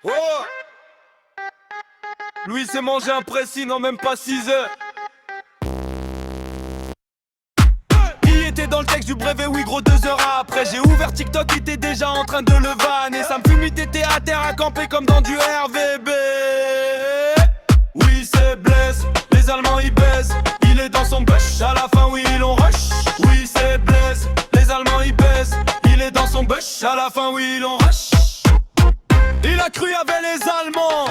Oh, Louis s'est mangé un précis, non même pas 6 heures. Qui était dans le texte du brevet, oui gros 2 heures après. J'ai ouvert TikTok, il était déjà en train de le vanner. Ça me fume, il était à terre à camper comme dans du RVB. Oui c'est Blaise, les Allemands ils baisent. Il est dans son bush, à la fin oui ils l'ont rush. Oui c'est Blaise, les Allemands ils baisent. Il est dans son bush, à la fin oui ils l'ont rush. Il a cru y'avait les Allemands,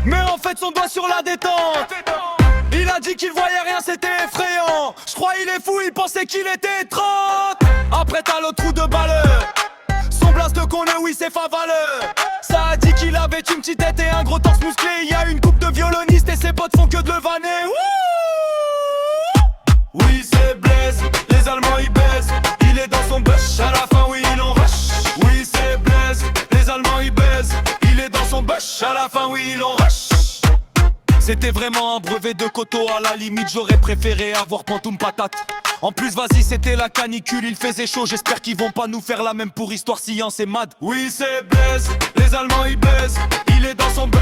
mais en fait son doigt sur la détente. Il a dit qu'il voyait rien, c'était effrayant. Je crois il est fou, il pensait qu'il était 30. Après t'as l'autre trou de balleur, son blast de connaît, oui c'est Favaleur. Ça a dit qu'il avait une petite tête et un gros torse musclé. Il y a une coupe de violonistes et ses potes font que de le vanner. Oui c'est Blaise, les Allemands ils baissent. Il est dans son bush, à la fin oui il en rush. Oui c'est Blaise, les Allemands ils baissent. Il est dans son bush, à la fin oui il en rush. C'était vraiment un brevet de coteau, à la limite j'aurais préféré avoir Pantoum patate. En plus vas-y c'était la canicule, il faisait chaud. J'espère qu'ils vont pas nous faire la même pour histoire science et mad. Oui c'est Blaise, les Allemands ils baissent. Il est dans son bush.